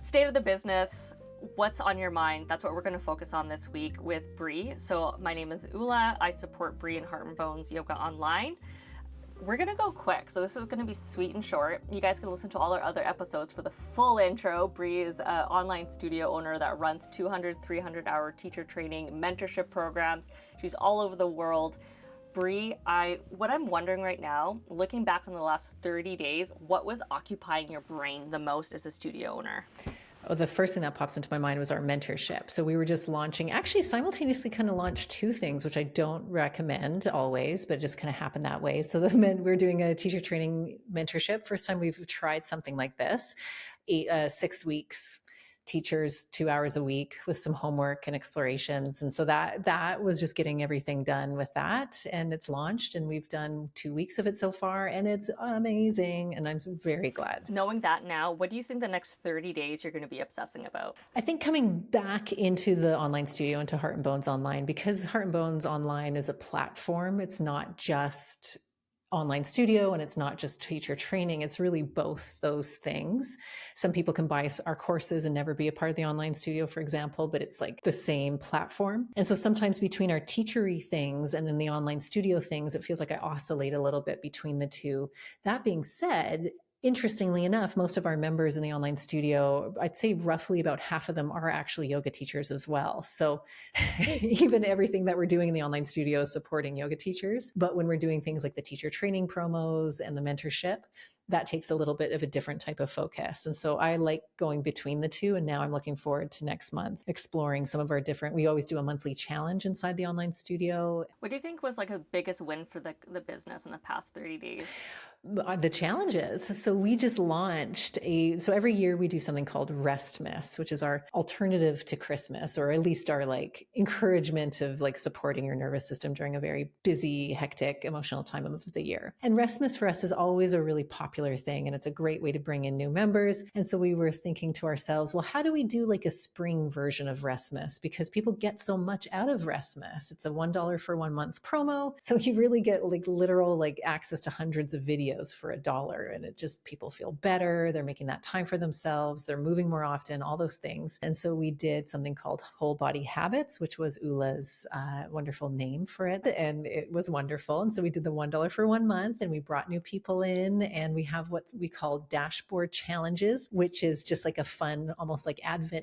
State of the business, what's on your mind? That's what we're going to focus on this week with Brea. So my name is Ula. I support Brea and Heart and Bones Yoga Online. We're going to go quick. So this is going to be sweet and short. You guys can listen to all our other episodes for the full intro. Brea is an online studio owner that runs 200, 300-hour teacher training mentorship programs. She's all over the world. Brea, what I'm wondering right now, looking back on the last 30 days, what was occupying your brain the most as a studio owner? Oh, the first thing that pops into my mind was our mentorship. So we were just launching, actually simultaneously kind of launched two things, which I don't recommend always, but it just kind of happened that way. So we're doing a teacher training mentorship. First time we've tried something like this, 6 weeks, teachers 2 hours a week with some homework and explorations. And so that was just getting everything done with that. And it's launched and we've done 2 weeks of it so far and it's amazing. And I'm very glad. Knowing that now, what do you think the next 30 days you're going to be obsessing about? I think coming back into the online studio, into Heart and Bones Online, because Heart and Bones Online is a platform. It's not just online studio and it's not just teacher training. It's really both those things. Some people can buy our courses and never be a part of the online studio, for example, but it's like the same platform. And so sometimes between our teachery things and then the online studio things, it feels like I oscillate a little bit between the two. That being said, interestingly enough, most of our members in the online studio, I'd say roughly about half of them are actually yoga teachers as well. So even everything that we're doing in the online studio is supporting yoga teachers. But when we're doing things like the teacher training promos and the mentorship, that takes a little bit of a different type of focus. And so I like going between the two. And now I'm looking forward to next month, exploring some of our we always do a monthly challenge inside the online studio. What do you think was like a biggest win for the business in the past 30 days? The challenges. So we just launched so every year we do something called Restmas, which is our alternative to Christmas, or at least our like encouragement of like supporting your nervous system during a very busy, hectic, emotional time of the year. And Restmas for us is always a really popular thing. And it's a great way to bring in new members. And so we were thinking to ourselves, well, how do we do like a spring version of Restmas? Because people get so much out of Restmas. It's a $1 for 1 month promo. So you really get like literal like access to hundreds of videos for $1. And it just, people feel better. They're making that time for themselves. They're moving more often, all those things. And so we did something called Whole Body Habits, which was Ula's wonderful name for it. And it was wonderful. And so we did the $1 for 1 month and we brought new people in and we have what we call dashboard challenges, which is just like a fun, almost like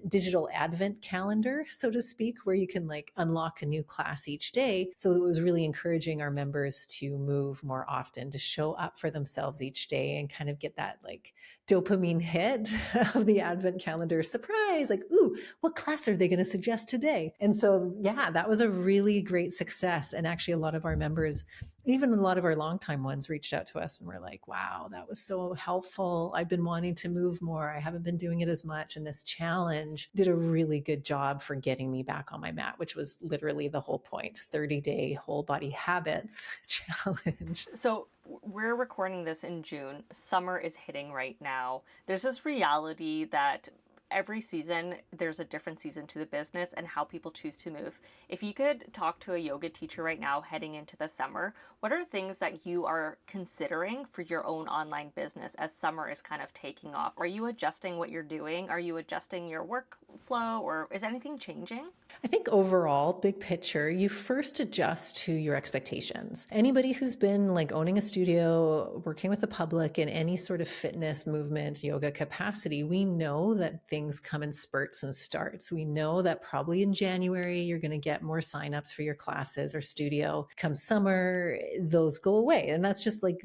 digital advent calendar, so to speak, where you can like unlock a new class each day. So it was really encouraging our members to move more often, to show up for themselves each day and kind of get that like dopamine hit of the advent calendar surprise, like, ooh, what class are they going to suggest today? And so, yeah, that was a really great success. And actually a lot of our members, even a lot of our longtime ones, reached out to us and were like, wow, that was so helpful. I've been wanting to move more. I haven't been doing it as much. And this challenge did a really good job for getting me back on my mat, which was literally the whole point, 30-day whole body habits challenge. So we're recording this in June. Summer is hitting right now. There's this reality that every season, there's a different season to the business and how people choose to move. If you could talk to a yoga teacher right now heading into the summer, what are things that you are considering for your own online business as summer is kind of taking off? Are you adjusting what you're doing? Are you adjusting your workflow, or is anything changing? I think overall, big picture, you first adjust to your expectations. Anybody who's been like owning a studio, working with the public in any sort of fitness, movement, yoga capacity, we know that things come in spurts and starts. We know that probably in January, you're going to get more signups for your classes or studio. Come summer, those go away. And that's just like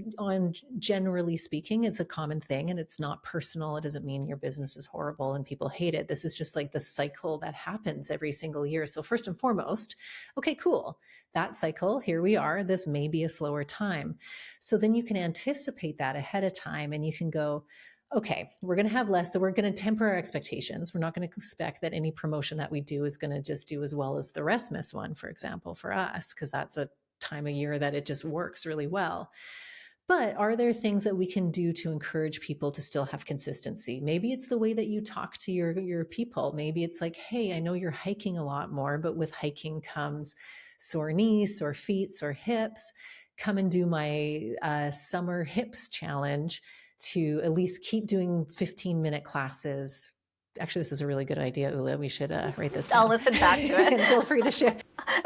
generally speaking, it's a common thing and it's not personal. It doesn't mean your business is horrible and people hate it. This is just like the cycle that happens every single year. So first and foremost, okay, cool. That cycle, here we are. This may be a slower time. So then you can anticipate that ahead of time and you can go, okay, we're going to have less. So we're going to temper our expectations. We're not going to expect that any promotion that we do is going to just do as well as the Restmas one, for example, for us, because that's a time of year that it just works really well. But are there things that we can do to encourage people to still have consistency? Maybe it's the way that you talk to your people. Maybe it's like, hey, I know you're hiking a lot more, but with hiking comes sore knees, sore feet, sore hips. Come and do my summer hips challenge to at least keep doing 15-minute classes Actually, this is a really good idea, Ula. We should write this I'll down. listen back to it. And feel free to share.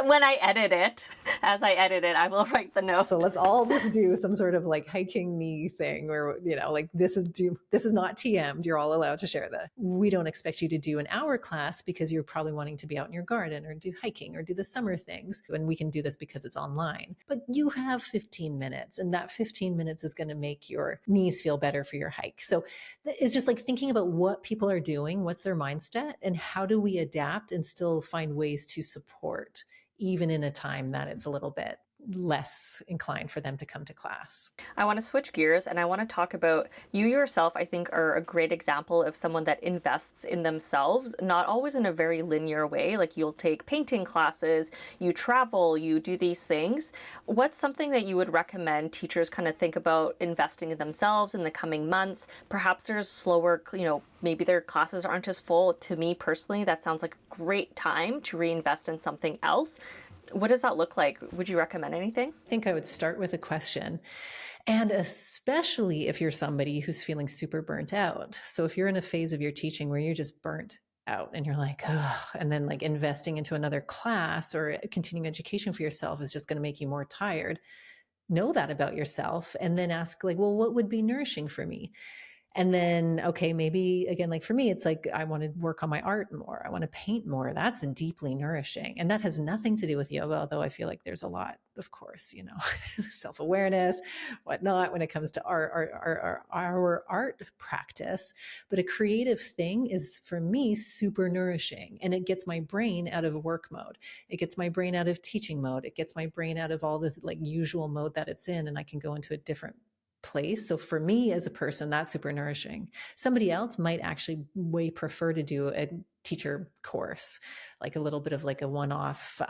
When I edit it, as I edit it, I will write the note. So let's all just do some sort of like hiking me thing where, like this is not TM'd. You're all allowed to share that. We don't expect you to do an hour class because you're probably wanting to be out in your garden or do hiking or do the summer things. And we can do this because it's online. But you have 15 minutes, and that 15 minutes is going to make your knees feel better for your hike. So it's just like thinking about what people are doing, what's their mindset, and how do we adapt and still find ways to support, even in a time that it's a little bit less inclined for them to come to class. I want to switch gears and I want to talk about you yourself. I think are a great example of someone that invests in themselves, not always in a very linear way. Like you'll take painting classes, you travel, you do these things. What's something that you would recommend teachers kind of think about investing in themselves in the coming months? Perhaps there's slower, maybe their classes aren't as full. To me personally, that sounds like a great time to reinvest in something else. What does that look like? Would you recommend anything? I think I would start with a question. And especially if you're somebody who's feeling super burnt out. So if you're in a phase of your teaching where you're just burnt out and you're like, oh, and then like investing into another class or continuing education for yourself is just going to make you more tired. Know that about yourself and then ask like, well, what would be nourishing for me? And then, okay, maybe again, like for me, it's like, I want to work on my art more. I want to paint more. That's deeply nourishing. And that has nothing to do with yoga, although I feel like there's a lot, of course, self-awareness, whatnot, when it comes to our art practice. But a creative thing is for me, super nourishing. And it gets my brain out of work mode. It gets my brain out of teaching mode. It gets my brain out of all the like usual mode that it's in. And I can go into a different place. So for me as a person, that's super nourishing. Somebody else might actually way prefer to do a teacher course, like a little bit of like a one-off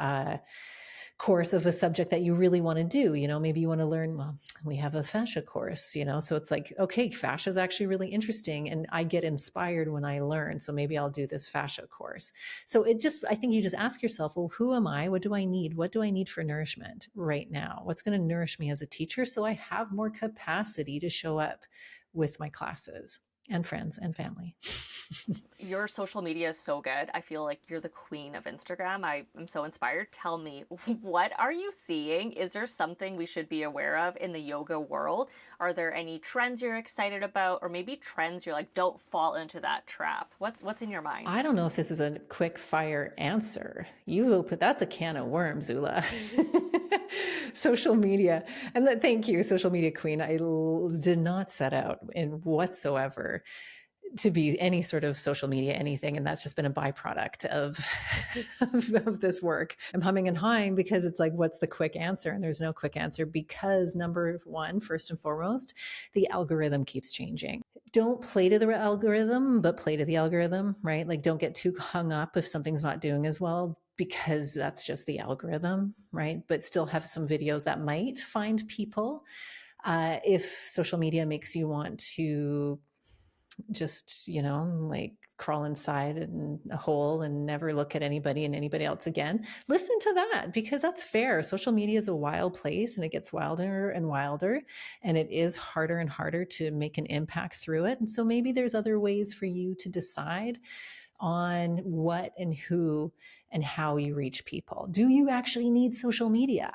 course of a subject that you really want to do. Maybe you want to learn, well, we have a fascia course, so it's like, okay, fascia is actually really interesting. And I get inspired when I learn. So maybe I'll do this fascia course. So I think you just ask yourself, well, who am I? What do I need? What do I need for nourishment right now? What's going to nourish me as a teacher so I have more capacity to show up with my classes and friends and family? Your social media is so good. I feel like you're the queen of Instagram. I am so inspired. Tell me, what are you seeing? Is there something we should be aware of in the yoga world? Are there any trends you're excited about, or maybe trends you're like, don't fall into that trap? What's in your mind? I don't know if this is a quick fire answer. That's a can of worms, Ula. Social media. And thank you, social media queen. I did not set out in whatsoever to be any sort of social media anything, and that's just been a byproduct of of this work. I'm humming and hawing because it's like, what's the quick answer? And there's no quick answer because number one, first and foremost, the algorithm keeps changing. Don't play to the algorithm, but play to the algorithm, right? Like don't get too hung up if something's not doing as well, because that's just the algorithm, right? But still have some videos that might find people. If social media makes you want to just, like crawl inside in a hole and never look at anybody and anybody else again, listen to that, because that's fair. Social media is a wild place and it gets wilder and wilder, and it is harder and harder to make an impact through it. And so maybe there's other ways for you to decide on what and who and how you reach people. Do you actually need social media?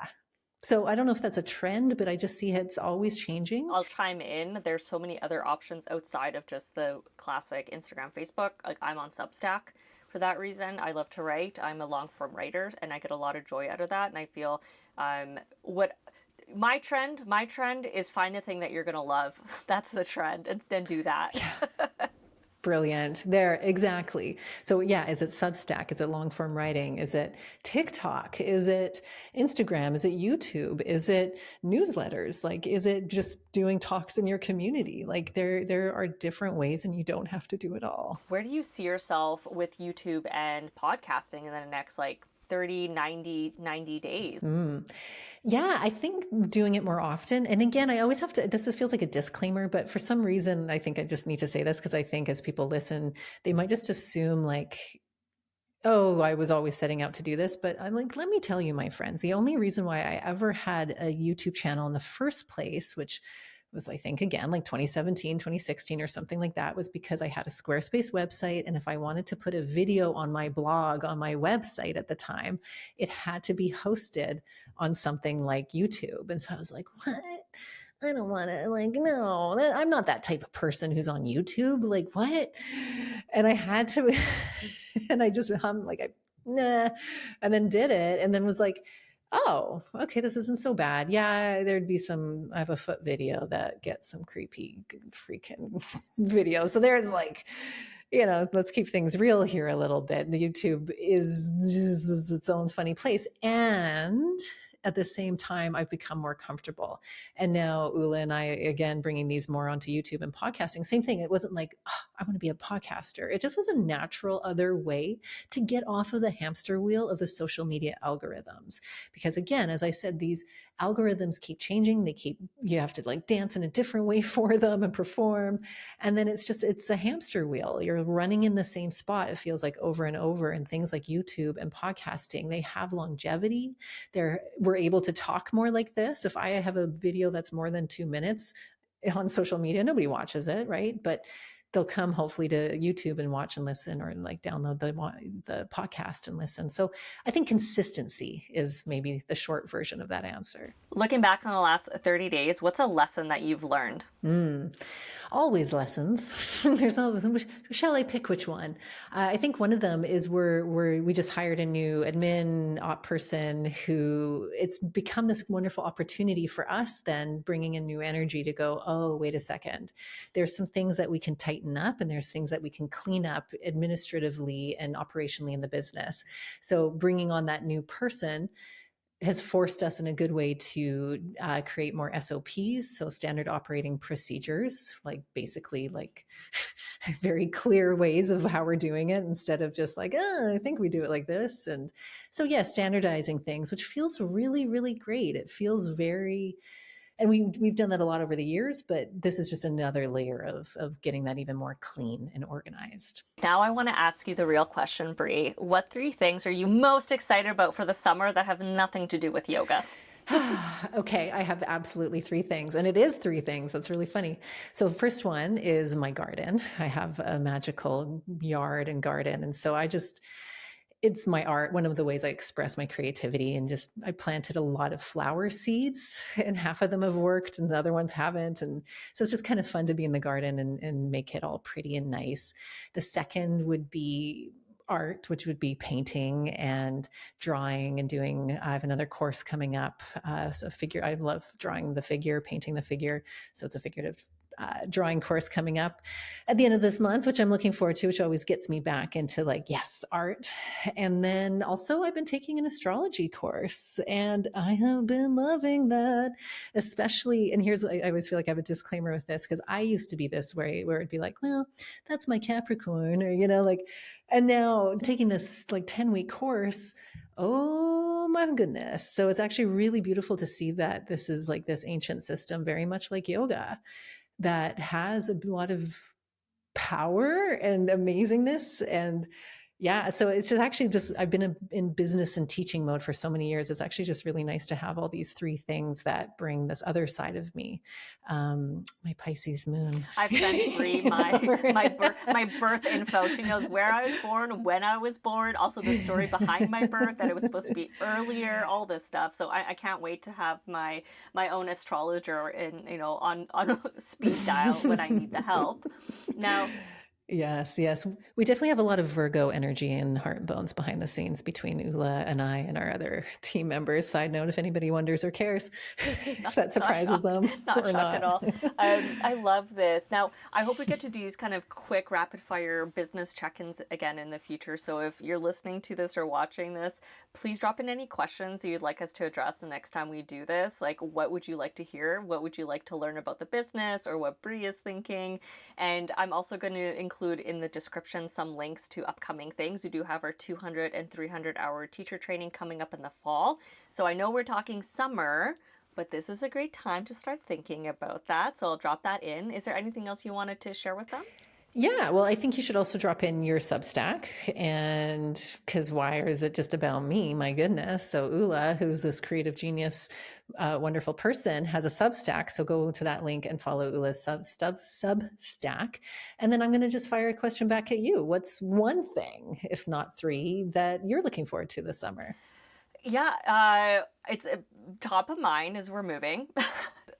So I don't know if that's a trend, but I just see it's always changing. I'll chime in. There's so many other options outside of just the classic Instagram, Facebook. Like I'm on Substack for that reason. I love to write. I'm a long form writer and I get a lot of joy out of that. And I feel what my trend is find a thing that you're going to love. That's the trend, and then do that. Yeah. Brilliant. There, exactly. So yeah, is it Substack? Is it long form writing? Is it TikTok? Is it Instagram? Is it YouTube? Is it newsletters? Like, is it just doing talks in your community? Like there are different ways and you don't have to do it all. Where do you see yourself with YouTube and podcasting in the next 30, 90 days? Yeah, I think doing it more often. And again, I always have to, this feels like a disclaimer, but for some reason, I think I just need to say this because I think as people listen, they might just assume like, oh, I was always setting out to do this. But I'm like, let me tell you, my friends, the only reason why I ever had a YouTube channel in the first place, which was, I think, again, like 2017, 2016 or something like that, was because I had a Squarespace website. And if I wanted to put a video on my blog, on my website at the time, it had to be hosted on something like YouTube. And so I was like, what? I don't want to, like, no, I'm not that type of person who's on YouTube. Like, what? And I had to, and I just, I'm like, nah, and then did it. And then was like, oh, okay, this isn't so bad. Yeah, there'd be some, I have a foot video that gets some creepy freaking videos. So there's like, let's keep things real here a little bit. The YouTube is just its own funny place. And at the same time, I've become more comfortable. And now Ula and I, again, bringing these more onto YouTube and podcasting, same thing. It wasn't like, oh, I want to be a podcaster. It just was a natural other way to get off of the hamster wheel of the social media algorithms. Because again, as I said, these algorithms keep changing. You have to like dance in a different way for them and perform. And then it's a hamster wheel. You're running in the same spot. It feels like over and over. And things like YouTube and podcasting, they have longevity. We're able to talk more like this. If I have a video that's more than 2 minutes on social media, nobody watches it, right? But they'll come hopefully to YouTube and watch and listen, or like download the podcast and listen. So I think consistency is maybe the short version of that answer. Looking back on the last 30 days, what's a lesson that you've learned? Always lessons. Shall I pick which one? I think one of them is we just hired a new admin op person who, it's become this wonderful opportunity for us then, bringing in new energy to go, oh, wait a second. There's some things that we can tighten up, and there's things that we can clean up administratively and operationally in the business. So bringing on that new person has forced us in a good way to create more SOPs, so standard operating procedures, like basically like very clear ways of how we're doing it, instead of just like, oh, I think we do it like this. And so, yeah, standardizing things, which feels really, really great. It feels very, and we've done that a lot over the years, but this is just another layer of getting that even more clean and organized. Now I want to ask you the real question, Brea. What 3 things are you most excited about for the summer that have nothing to do with yoga? Okay, I have absolutely 3 things, and it is 3 things. That's really funny. So first one is my garden. I have a magical yard and garden, and so it's my art, one of the ways I express my creativity. And just, I planted a lot of flower seeds, and half of them have worked and the other ones haven't. And so it's just kind of fun to be in the garden and make it all pretty and nice. The second would be art, which would be painting and drawing and doing. I have another course coming up. So figure, I love drawing the figure, painting the figure. So it's a figurative drawing course coming up at the end of this month, which I'm looking forward to, which always gets me back into like, yes, art. And then also I've been taking an astrology course, and I have been loving that, especially, and here's, I always feel like I have a disclaimer with this, because I used to be this way where it'd be like, well, that's my Capricorn, or, like, and now taking this like 10-week course, oh my goodness. So it's actually really beautiful to see that this is like this ancient system, very much like yoga, that has a lot of power and amazingness. And yeah, so it's just I've been in business and teaching mode for so many years. It's actually just really nice to have all these 3 things that bring this other side of me. My Pisces moon. I've sent Brea my birth info. She knows where I was born, when I was born, also the story behind my birth, that it was supposed to be earlier, all this stuff. So I can't wait to have my own astrologer on speed dial when I need the help. Now, Yes. We definitely have a lot of Virgo energy and heart and bones behind the scenes between Ula and I and our other team members. Side note, if anybody wonders or cares, if that surprises them not or shocked not. at all. I love this. Now, I hope we get to do these kind of quick rapid fire business check-ins again in the future. So if you're listening to this or watching this, please drop in any questions that you'd like us to address the next time we do this. Like, what would you like to hear? What would you like to learn about the business, or what Brea is thinking? And I'm also going to include in the description some links to upcoming things. We do have our 200 and 300 hour teacher training coming up in the fall. So I know we're talking summer, but this is a great time to start thinking about that. So I'll drop that in. Is there anything else you wanted to share with them? Yeah, well, I think you should also drop in your Substack, and because why is it just about me? My goodness. So Ula, who's this creative genius, wonderful person, has a Substack. So go to that link and follow Ula's Substack. And then I'm going to just fire a question back at you. What's one thing, if not three, that you're looking forward to this summer? Yeah, it's top of mind as we're moving.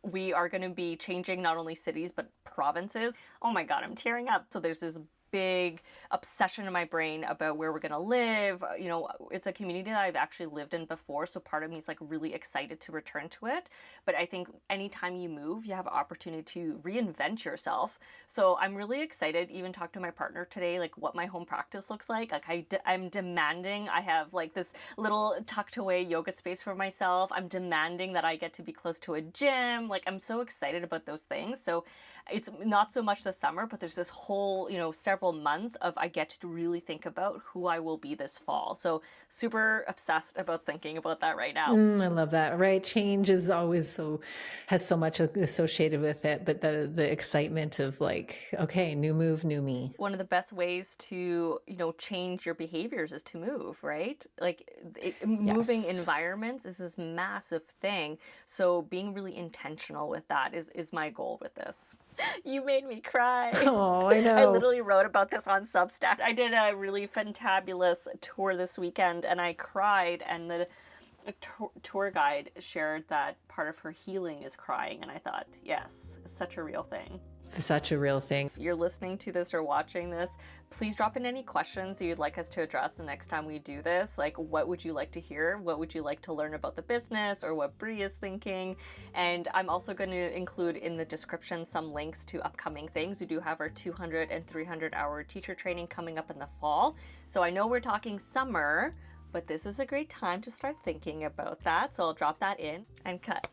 We are going to be changing not only cities, but provinces. Oh my God, I'm tearing up. So there's this big obsession in my brain about where we're going to live. You know, it's a community that I've actually lived in before. So part of me is like really excited to return to it. But I think anytime you move, you have an opportunity to reinvent yourself. So I'm really excited, even talked to my partner today, like what my home practice looks like. Like I'm demanding, I have like this little tucked away yoga space for myself. I'm demanding that I get to be close to a gym. Like I'm so excited about those things. So it's not so much the summer, but there's this whole, several months of I get to really think about who I will be this fall. So super obsessed about thinking about that right now. I love that. Right. Change is always has so much associated with it, but the excitement of like, okay, new move, new me. One of the best ways to, change your behaviors is to move, right? Like moving Yes. environments is this massive thing. So being really intentional with that is my goal with this. You made me cry. Oh, I know. I literally wrote about this on Substack. I did a really fantabulous tour this weekend and I cried, and the tour guide shared that part of her healing is crying, and I thought, yes, such a real thing. Such a real thing. If you're listening to this or watching this, please drop in any questions you'd like us to address the next time we do this. Like, what would you like to hear? What would you like to learn about the business, or what Brea is thinking? And I'm also going to include in the description some links to upcoming things. We do have our 200 and 300 hour teacher training coming up in the fall. So I know we're talking summer, but this is a great time to start thinking about that. So I'll drop that in and cut.